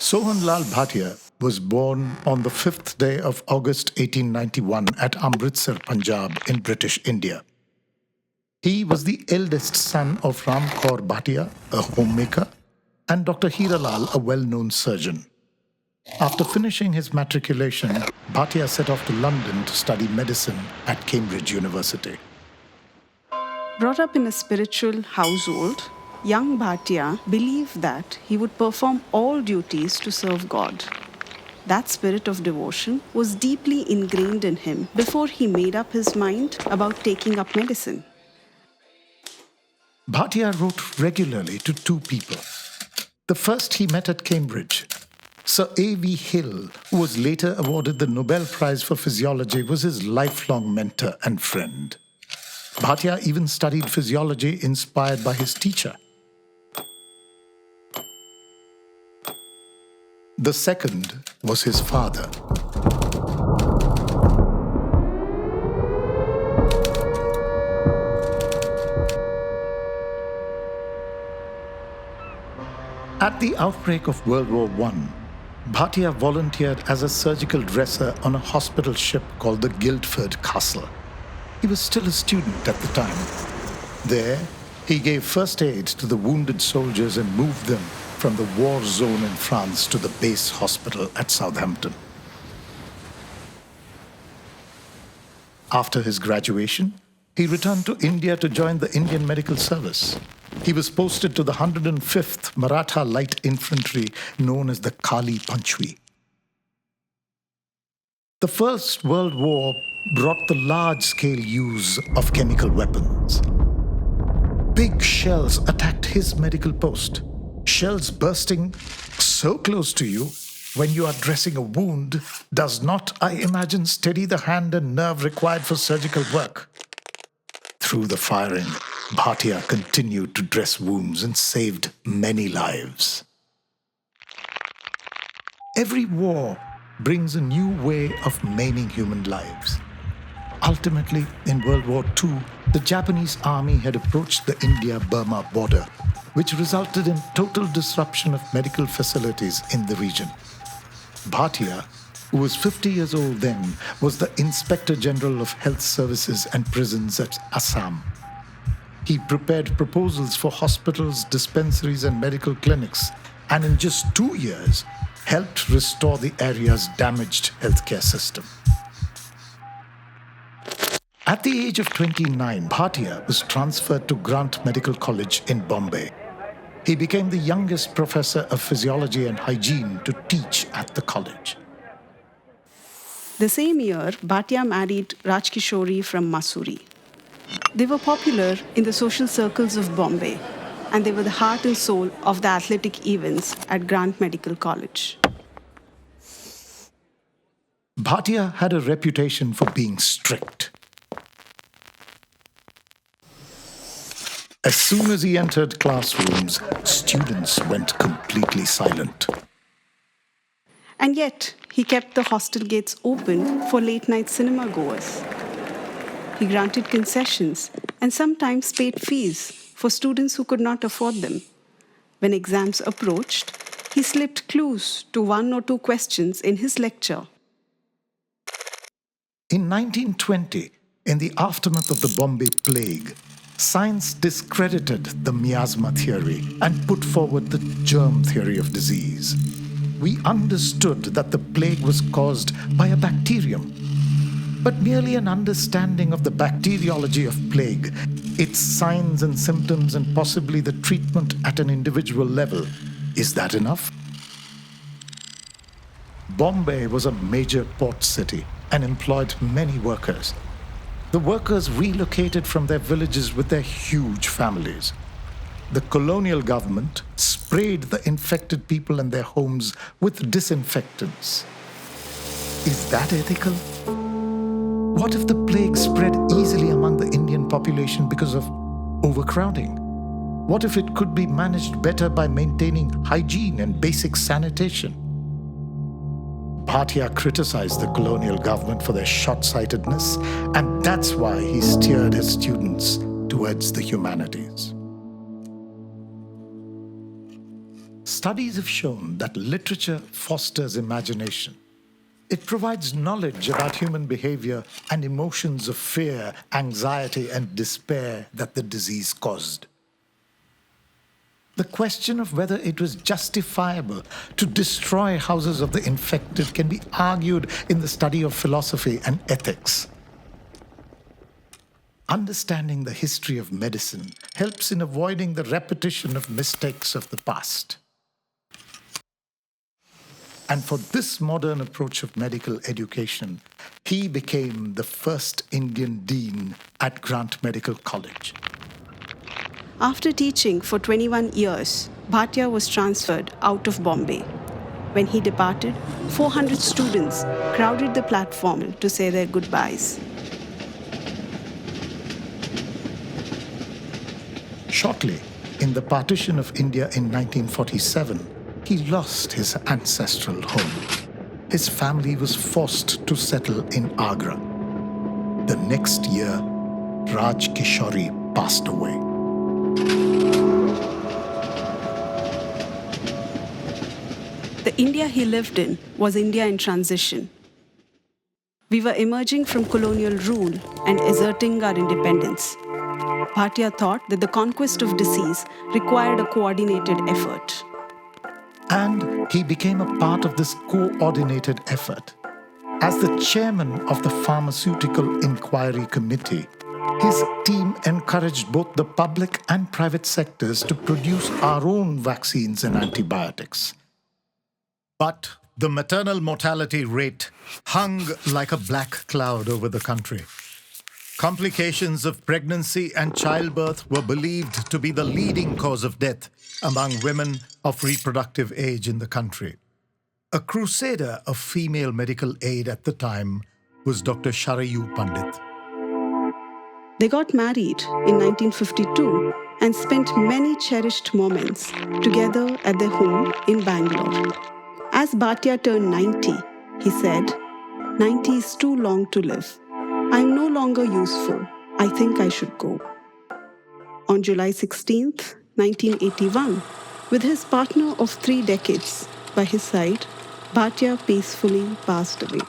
Sohanlal Bhatia was born on the 5th day of August 1891 at Amritsar, Punjab in British India. He was the eldest son of Ram Kaur Bhatia, a homemaker, and Dr. Hiralal, a well-known surgeon. After finishing his matriculation, Bhatia set off to London to study medicine at Cambridge University. Brought up in a spiritual household, young Bhatia believed that he would perform all duties to serve God. That spirit of devotion was deeply ingrained in him before he made up his mind about taking up medicine. Bhatia wrote regularly to two people. The first he met at Cambridge. Sir A.V. Hill, who was later awarded the Nobel Prize for Physiology, was his lifelong mentor and friend. Bhatia even studied physiology inspired by his teacher. The second was his father. At the outbreak of World War I, Bhatia volunteered as a surgical dresser on a hospital ship called the Guildford Castle. He was still a student at the time. There, he gave first aid to the wounded soldiers and moved them from the war zone in France to the base hospital at Southampton. After his graduation, he returned to India to join the Indian Medical Service. He was posted to the 105th Maratha Light Infantry, known as the Kali Panchvi. The First World War brought the large-scale use of chemical weapons. Big shells attacked his medical post. Shells bursting so close to you when you are dressing a wound does not, I imagine, steady the hand and nerve required for surgical work. Through the firing, Bhatia continued to dress wounds and saved many lives. Every war brings a new way of maiming human lives. Ultimately, in World War II, the Japanese army had approached the India-Burma border, which resulted in total disruption of medical facilities in the region. Bhatia, who was 50 years old then, was the Inspector General of Health Services and Prisons at Assam. He prepared proposals for hospitals, dispensaries, and medical clinics, and in just 2 years, helped restore the area's damaged healthcare system. At the age of 29, Bhatia was transferred to Grant Medical College in Bombay. He became the youngest professor of physiology and hygiene to teach at the college. The same year, Bhatia married Rajkishori from Masuri. They were popular in the social circles of Bombay, and they were the heart and soul of the athletic events at Grant Medical College. Bhatia had a reputation for being strict. As soon as he entered classrooms, students went completely silent. And yet, he kept the hostel gates open for late-night cinema goers. He granted concessions and sometimes paid fees for students who could not afford them. When exams approached, he slipped clues to 1 or 2 questions in his lecture. In 1920, in the aftermath of the Bombay plague, science discredited the miasma theory and put forward the germ theory of disease. We understood that the plague was caused by a bacterium. But merely an understanding of the bacteriology of plague, its signs and symptoms, and possibly the treatment at an individual level, is that enough? Bombay was a major port city and employed many workers. The workers relocated from their villages with their huge families. The colonial government sprayed the infected people in their homes with disinfectants. Is that ethical? What if the plague spread easily among the Indian population because of overcrowding? What if it could be managed better by maintaining hygiene and basic sanitation? Bhatia criticized the colonial government for their short-sightedness, and that's why he steered his students towards the humanities. Studies have shown that literature fosters imagination. It provides knowledge about human behavior and emotions of fear, anxiety, and despair that the disease caused. The question of whether it was justifiable to destroy houses of the infected can be argued in the study of philosophy and ethics. Understanding the history of medicine helps in avoiding the repetition of mistakes of the past. And for this modern approach of medical education, he became the first Indian dean at Grant Medical College. After teaching for 21 years, Bhatia was transferred out of Bombay. When he departed, 400 students crowded the platform to say their goodbyes. Shortly, in the partition of India in 1947, he lost his ancestral home. His family was forced to settle in Agra. The next year, Raj Kishori passed away. The India he lived in was India in transition. We were emerging from colonial rule and asserting our independence. Bhatia thought that the conquest of disease required a coordinated effort. And he became a part of this coordinated effort. As the chairman of the Pharmaceutical Inquiry Committee, his team encouraged both the public and private sectors to produce our own vaccines and antibiotics. But the maternal mortality rate hung like a black cloud over the country. Complications of pregnancy and childbirth were believed to be the leading cause of death among women of reproductive age in the country. A crusader of female medical aid at the time was Dr. Sharayu Pandit. They got married in 1952 and spent many cherished moments together at their home in Bangalore. As Bhatia turned 90, he said, "90 is too long to live. I am no longer useful. I think I should go." On July 16th, 1981, with his partner of 3 decades by his side, Bhatia peacefully passed away.